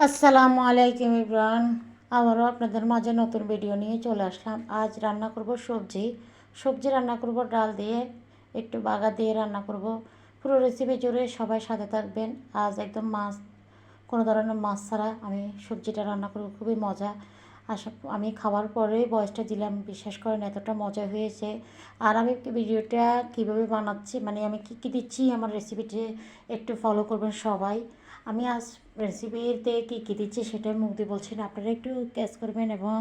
আসসালামু আলাইকুম ইব্রান। আবারও আপনাদের মাঝে নতুন ভিডিও নিয়ে চলে আসলাম। আজ রান্না করব সবজি রান্না করব ডাল দিয়ে, একটু বাগা দিয়ে রান্না করব। পুরো রেসিপি জুড়ে সবাই সাথে থাকবেন। আজ একদম কোনো ধরনের মাছ ছাড়া আমি সবজিটা রান্না করব, খুবই মজা। আমি খাওয়ার পরে ভয়েসটা দিলাম, বিশ্বাস করেন এতটা মজা হয়েছে। আর আমি ভিডিওটা কীভাবে বানাচ্ছি, মানে আমি কী দিচ্ছি আমার রেসিপিতে একটু ফলো করবেন সবাই। আমি আজ রেসিপিতে কী দিচ্ছি সেটাই মুখ দিয়ে বলছি না, আপনারা একটু ক্যাচ করবেন। এবং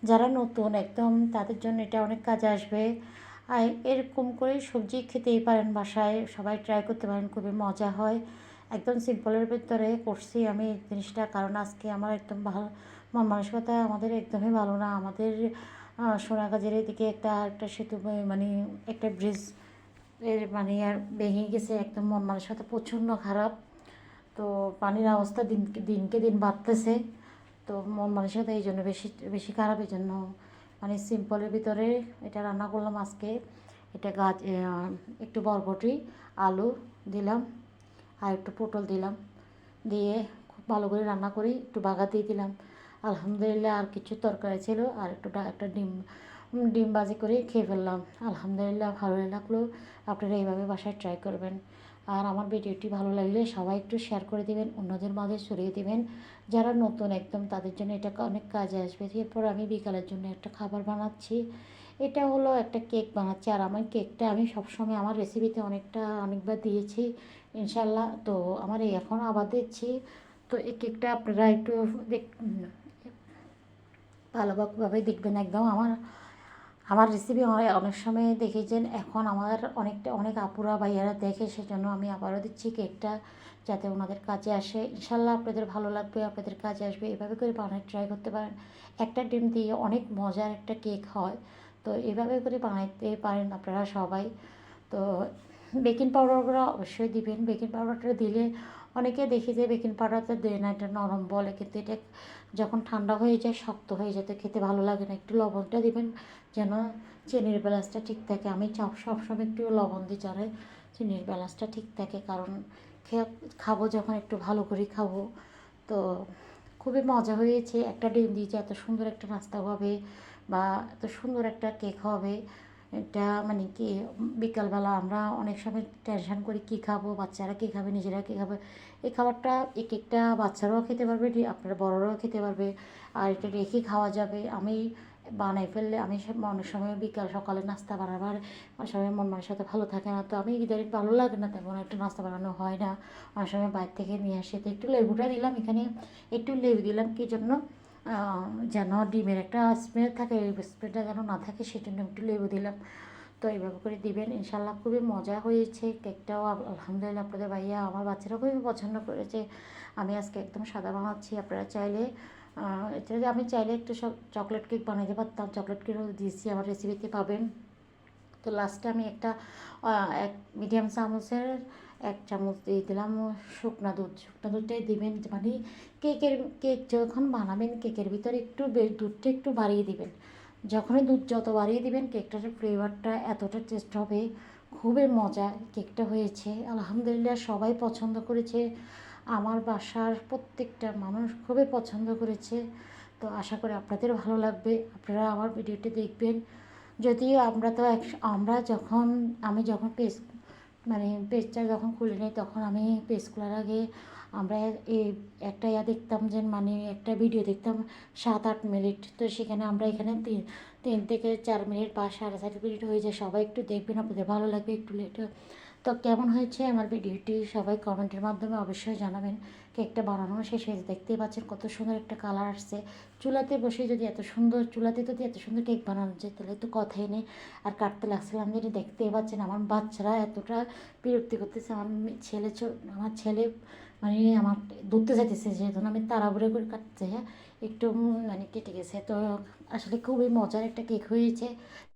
যারা নতুন একদম তাদের জন্য এটা অনেক কাজে আসবে। আর এরকম করে সবজি খেতেই পারেন, বাসায় সবাই ট্রাই করতে পারেন, খুবই মজা হয়। একদম সিম্পলের ভিতরে করছি আমি জিনিসটা, কারণ আজকে আমার একদম ভালো মন মানসিকতা আমাদের একদমই ভালো না। আমাদের সোনাগাজীর এদিকে একটা সেতু, মানে একটা ব্রিজ এর মানে আর ভেঙে গেছে। একদম মন মানসিকতা প্রচণ্ড খারাপ। তো পানির অবস্থা দিনকে দিন বাড়তেছে। তো মন মানসিকতা এই জন্য বেশি বেশি খারাপ। এই জন্য মানে সিম্পলের ভিতরে এটা রান্না করলাম আজকে। এটা একটু বরবটি, আলু দিলাম, আর একটু পটল দিলাম, দিয়ে খুব ভালো করে রান্না করি, একটু বাগা দিয়ে দিলাম। আলহামদুলিল্লাহ। আর কিছু তরকারি ছিল, আর একটা ডিম ডিম ভাজি করে খেয়ে ফেললাম। আলহামদুলিল্লাহ, ভালো লাগলো। আপনারা এইভাবে বাসায় ট্রাই করবেন। আর আমার ভিডিওটি ভালো লাগলে সবাই একটু শেয়ার করে দিবেন, অন্যদের মাঝে ছড়িয়ে দিবেন। যারা নতুন একদম তাদের জন্য এটা অনেক কাজে আসবে। এরপর আমি বিকালের জন্য একটা খাবার বানাচ্ছি। এটা হলো একটা কেক বানাচ্ছি। আর আমার কেকটা আমি সবসময় আমার রেসিপিতে অনেকবার দিয়েছি ইনশাল্লাহ। তো আমার এখন আবার দিচ্ছি। তো এই কেকটা আপনারা একটু দেখ ভালোভাবে দেখবেন একদম। আমার আমার রেসিপি অনেক সময় দেখেছেন, এখন আমার অনেক আপুরা ভাইয়ারা দেখে, সেজন্য আমি আবারও দিচ্ছি কেকটা, যাতে ওনাদের কাজে আসে। ইনশাল্লাহ আপনাদের ভালো লাগবে, আপনাদের কাজে আসবে। এভাবে করে বানাতে ট্রাই করতে পারেন। একটা ডিম দিয়ে অনেক মজার একটা কেক হয়। তো এভাবে করে বানাইতে পারেন আপনারা সবাই। তো বেকিং পাউডারগুলো অবশ্যই দিবেন। বেকিং পাউডারটা দিলে অনেকে দেখি যে বেকিং পাউডারটা দেয় না, এটা নরম বলে, কিন্তু এটা যখন ঠান্ডা হয়ে যায় শক্ত হয়ে যেতে খেতে ভালো লাগে না। একটু লবণটা দিবেন যেন চিনির ব্যালেন্সটা ঠিক থাকে। আমি সবসময় একটু লবণ দিই যাতে চিনির ব্যালেন্সটা ঠিক থাকে, কারণ খাবো যখন একটু ভালো করে খাবো। তো খুবই মজা হয়েছে। একটা ডিম দিয়েছে, এত সুন্দর একটা নাস্তা হবে বা এত সুন্দর একটা কেক হবে। এটা মানে কি, বিকালবেলা আমরা অনেক সময় টেনশন করি কী খাবো, বাচ্চারা কী খাবে, নিজেরা কী খাবে। এই খাবারটা, এই কেকটা বাচ্চারাও খেতে পারবে, আপনার বড়রাও খেতে পারবে। আর এটা রেখে খাওয়া যাবে। আমি বানাই ফেললে আমি অনেক সময় বিকাল সকালে নাস্তা বানাবার অনেক সময় মন মানসিকতা ভালো থাকে না। তো আমি ইদানিং ভালো লাগে না তেমন একটা নাস্তা বানানো হয় না। অনেক সময় বাইরে থেকে নিয়ে আসি। তো একটু লেবুটা দিলাম এখানে, একটু লেবু দিলাম কী জন্য, যেন ডিমের একটা স্মেল থাকে, এই স্মেলটা যেন না থাকে, সেজন্য একটু লেবু দিলাম। তো এইভাবে করে দিবেন ইনশাল্লাহ। খুবই মজা হয়েছে কেকটাও। আলহামদুলিল্লাহ, আপনাদের ভাইয়া আমার বাচ্চারা খুবই পছন্দ করেছে। আমি আজকে একদম সাদা বানাচ্ছি। আপনারা চাইলে এটা আমি চাইলে একটু সব চকলেট কেক বানাতে পারতাম, চকলেট কেকও দিয়েছি, আমার রেসিপিতে পাবেন। তো লাস্টে আমি এক মিডিয়াম চামচের 1 চামচ দিয়ে দিলাম শুকনা দুধটাই দিবেন। মানে কেক যখন বানাবেন কেকের ভিতরে একটু দুধটা একটু বাড়িয়ে দিবেন। যখনই দুধ যত বাড়িয়ে দিবেন কেকটার ফ্লেভারটা এতটা টেস্ট হবে, খুবই মজা কেকটা হয়েছে। আলহামদুলিল্লাহ, সবাই পছন্দ করেছে। আমার বাসার প্রত্যেকটা মানুষ খুবই পছন্দ করেছে। তো আশা করি আপনাদের ভালো লাগবে, আপনারা আমার ভিডিওটি দেখবেন। যদিও আমি যখন পেজটা যখন খুলে নিই, তখন আমি পেজ খোলার আগে আমরা এই একটা দেখতাম যে, মানে একটা ভিডিও দেখতাম 7-8 মিনিট। তো সেখানে আমরা এখানে 3 থেকে 4 মিনিট বা 4.5 মিনিট হয়ে যায়। সবাই একটু দেখবেন, আপনাদের ভালো লাগবে। একটু লেট। তো কেমন হয়েছে আমার ভিডিওটি সবাই কমেন্টের মাধ্যমে অবশ্যই জানাবেন। কেকটা বানানো শেষ হয়েছে, দেখতেই পাচ্ছেন কত সুন্দর একটা কালার আসছে। চুলাতে বসে যদি এত সুন্দর কেক বানানো যায়, তাহলে তো কথাই নেই। আর কাটতে লাগছিলাম যদি, দেখতেই পাচ্ছেন আমার বাচ্চারা এতটা বিরক্তি করতেছে। আমার ছেলে মানে আমার ধরতে যাইতেছে, যেহেতু আমি তাড়াহুড়ো করে কাটতে একটু মানে কেটে গেছে। তো আসলে খুবই মজার একটা কেক হয়েছে।